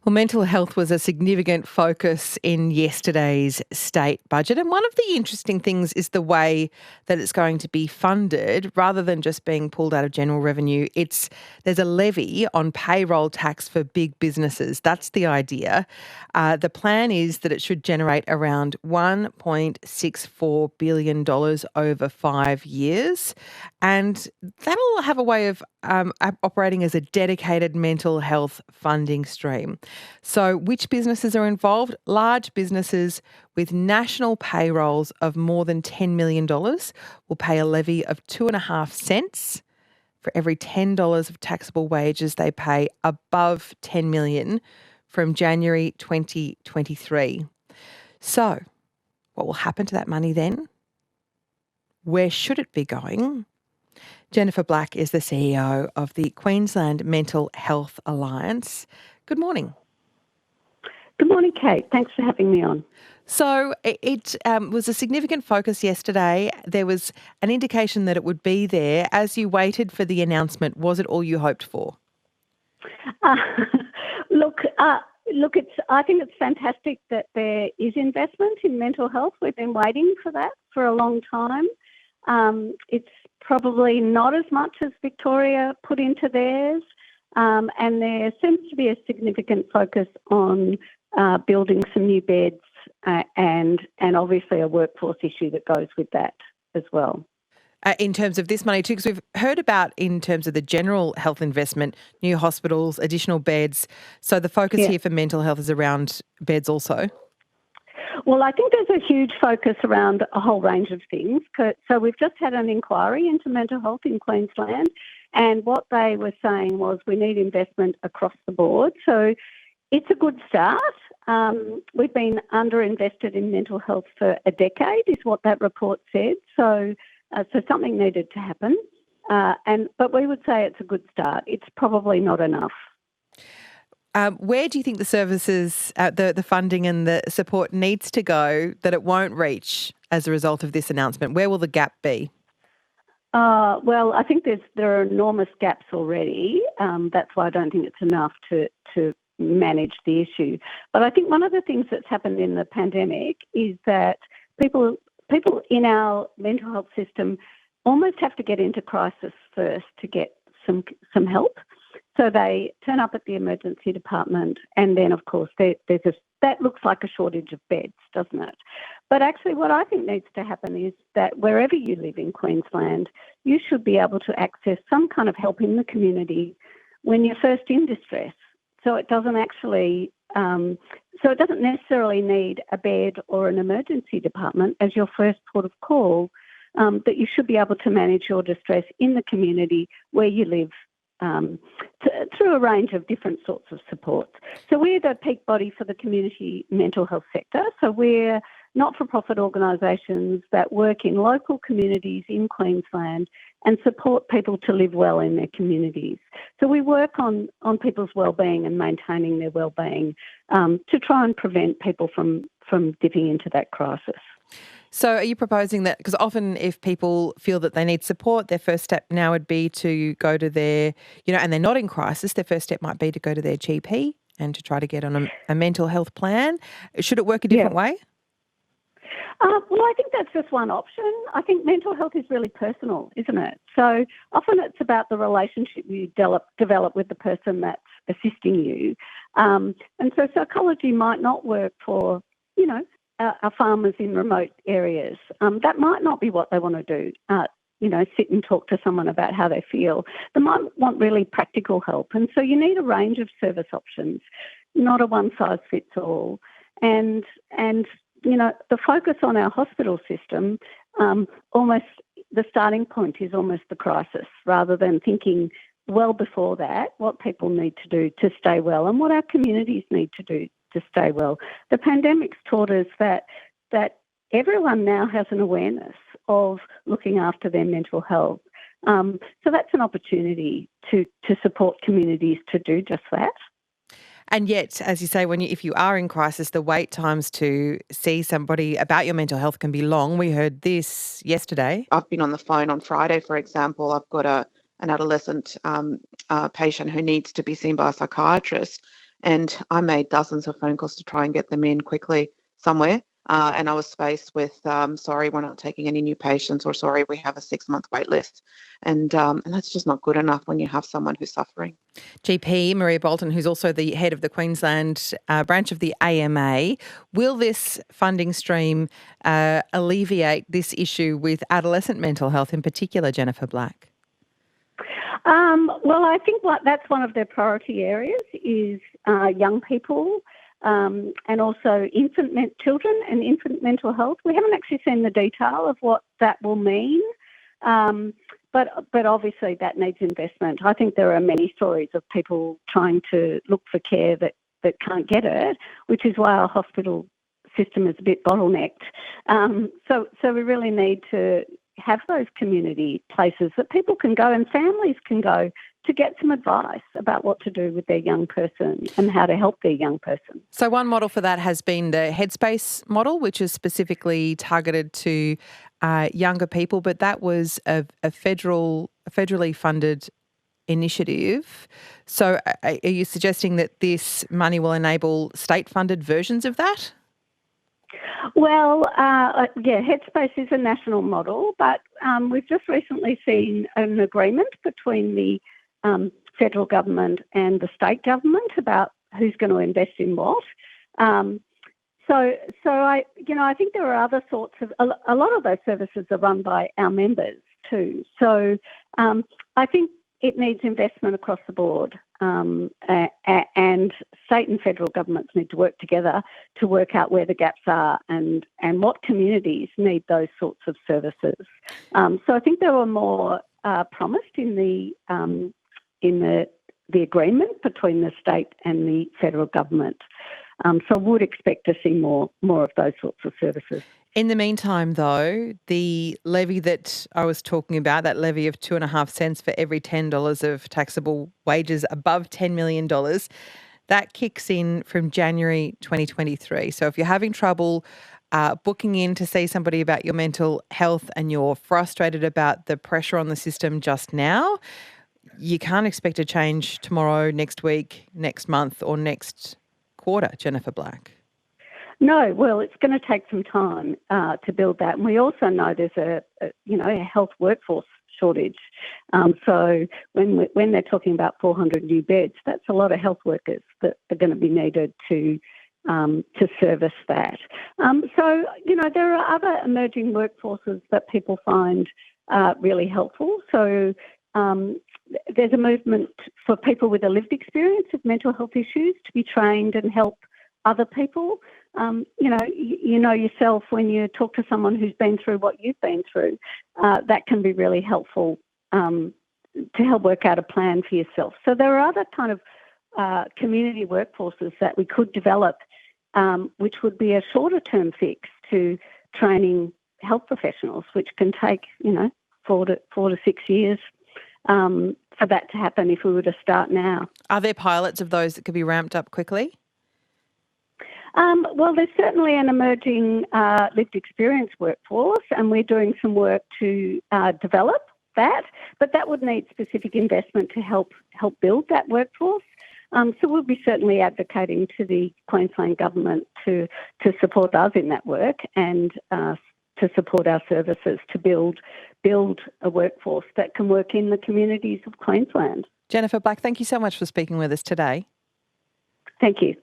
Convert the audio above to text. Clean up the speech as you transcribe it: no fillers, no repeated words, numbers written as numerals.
Well, mental health was a significant focus in yesterday's state budget. And one of the interesting things is the way that it's going to be funded rather than just being pulled out of general revenue. There's a levy on payroll tax for big businesses. That's the idea. The plan is that it should generate around $1.64 billion over 5 years. And that'll have a way of operating as a dedicated mental health funding stream. So which businesses are involved? Large businesses with national payrolls of more than $10 million will pay a levy of 2.5 cents for every $10 of taxable wages they pay above $10 million from January 2023. So what will happen to that money then? Where should it be going? Jennifer Black is the CEO of the Queensland Mental Health Alliance. Good morning. Good morning, Kate. Thanks for having me on. So it was a significant focus yesterday. There was an indication that it would be there. As you waited for the announcement, was it all you hoped for? Look, I think it's fantastic that there is investment in mental health. We've been waiting for that for a long time. It's probably not as much as Victoria put into theirs, and there seems to be a significant focus on building some new beds and obviously a workforce issue that goes with that as well. In terms of this money too, because we've heard about in terms of the general health investment, new hospitals, additional beds. So the focus here for mental health is around beds also. Well, I think there's a huge focus around a whole range of things. So we've just had an inquiry into mental health in Queensland, and what they were saying was we need investment across the board. So it's a good start. We've been underinvested in mental health for a decade, is what that report said. So something needed to happen. But we would say it's a good start. It's probably not enough. Where do you think the services, the funding and the support needs to go that it won't reach as a result of this announcement? Where will the gap be? Well, I think there are enormous gaps already. That's why I don't think it's enough to manage the issue. But I think one of the things that's happened in the pandemic is that people in our mental health system almost have to get into crisis first to get some help. So they turn up at the emergency department, and then, of course, that looks like a shortage of beds, doesn't it? But actually what I think needs to happen is that wherever you live in Queensland, you should be able to access some kind of help in the community when you're first in distress. So it doesn't necessarily need a bed or an emergency department as your first port of call, that you should be able to manage your distress in the community where you live, through a range of different sorts of supports. So we're the peak body for the community mental health sector. So we're not-for-profit organisations that work in local communities in Queensland and support people to live well in their communities. So we work on people's wellbeing and maintaining their wellbeing to try and prevent people from dipping into that crisis. So are you proposing that, because often if people feel that they need support, their first step now would be to go to their, and they're not in crisis, their first step might be to go to their GP and to try to get on a mental health plan. Should it work a different way? Well, I think that's just one option. I think mental health is really personal, isn't it? So often it's about the relationship you develop with the person that's assisting you. And so psychology might not work for, our farmers in remote areas. That might not be what they want to do, sit and talk to someone about how they feel. They might want really practical help. And so you need a range of service options, not a one-size-fits-all. And the focus on our hospital system, almost the starting point is almost the crisis, rather than thinking well before that what people need to do to stay well and what our communities need to do to stay well. The pandemic's taught us that everyone now has an awareness of looking after their mental health. So that's an opportunity to support communities to do just that. And yet, as you say, if you are in crisis, the wait times to see somebody about your mental health can be long. We heard this yesterday. I've been on the phone on Friday, for example. I've got an adolescent patient who needs to be seen by a psychiatrist, And I made dozens of phone calls to try and get them in quickly somewhere. And I was faced with, sorry, we're not taking any new patients, or sorry, we have a 6-month wait list. And that's just not good enough when you have someone who's suffering. GP Maria Bolton, who's also the head of the Queensland branch of the AMA, will this funding stream alleviate this issue with adolescent mental health in particular, Jennifer Black? Well, I think that's one of their priority areas is young people and also children and infant mental health. We haven't actually seen the detail of what that will mean, but obviously that needs investment. I think there are many stories of people trying to look for care that can't get it, which is why our hospital system is a bit bottlenecked. So we really need to have those community places that people can go and families can go to get some advice about what to do with their young person and how to help their young person. So one model for that has been the Headspace model, which is specifically targeted to younger people, but that was a federally funded initiative. So are you suggesting that this money will enable state-funded versions of that? Well, Headspace is a national model, but we've just recently seen an agreement between the federal government and the state government about who's going to invest in what. So I think there are other sorts of a lot of those services are run by our members too. So I think it needs investment across the board, and state and federal governments need to work together to work out where the gaps are and what communities need those sorts of services. So I think there were more promised in the agreement between the state and the federal government. So I would expect to see more of those sorts of services. In the meantime, though, the levy that I was talking about, that levy of 2.5 cents for every $10 of taxable wages above $10 million, that kicks in from January 2023. So if you're having trouble booking in to see somebody about your mental health and you're frustrated about the pressure on the system just now, you can't expect a change tomorrow, next week, next month or next quarter, Jennifer Black. No, well, it's going to take some time to build that. And we also know there's a health workforce shortage. So when they're talking about 400 new beds, that's a lot of health workers that are going to be needed to service that. There are other emerging workforces that people find really helpful. So there's a movement for people with a lived experience of mental health issues to be trained and help other people. You know yourself when you talk to someone who's been through what you've been through, that can be really helpful to help work out a plan for yourself. So there are other kind of community workforces that we could develop, which would be a shorter term fix to training health professionals, which can take 4 to 6 years for that to happen if we were to start now. Are there pilots of those that could be ramped up quickly? Well, there's certainly an emerging lived experience workforce, and we're doing some work to develop that, but that would need specific investment to help build that workforce. So we'll be certainly advocating to the Queensland government to support us in that work and to support our services to build a workforce that can work in the communities of Queensland. Jennifer Black, thank you so much for speaking with us today. Thank you.